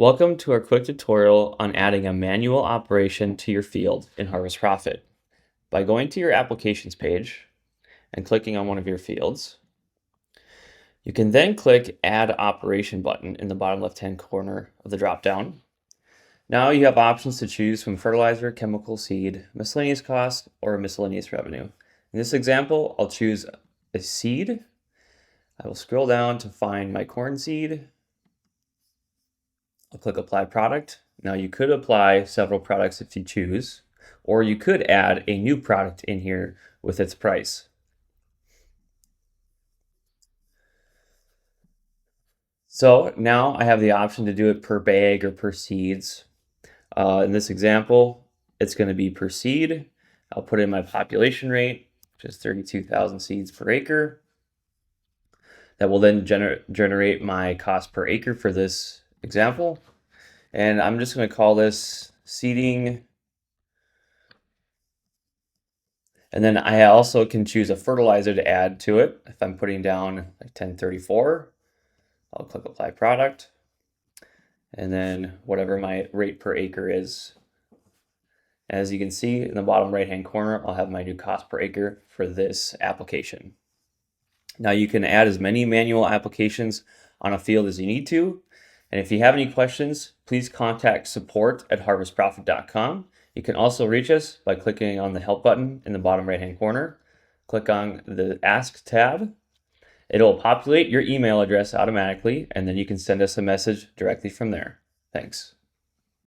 Welcome to our quick tutorial on adding a manual operation to your field in Harvest Profit. By going to your applications page and clicking on one of your fields, you can then click Add Operation button in the bottom left-hand corner of the drop-down. Now you have options to choose from fertilizer, chemical, seed, miscellaneous cost, or miscellaneous revenue. In this example, I'll choose a seed. I will scroll down to find my corn seed. I'll click Apply Product. Now you could apply several products if you choose, or you could add a new product in here with its price. So now I have the option to do it per bag or per seeds. In this example, it's going to be per seed. I'll put in my population rate, which is 32,000 seeds per acre. That will then generate my cost per acre for this example. And I'm just going to call this seeding. And then I also can choose a fertilizer to add to it. If I'm putting down like 1034, I'll click Apply Product. And then whatever my rate per acre is. As you can see in the bottom right-hand corner, I'll have my new cost per acre for this application. Now you can add as many manual applications on a field as you need to. And if you have any questions, please contact support@harvestprofit.com. You can also reach us by clicking on the Help button in the bottom right-hand corner. Click on the Ask tab. It'll populate your email address automatically, and then you can send us a message directly from there. Thanks.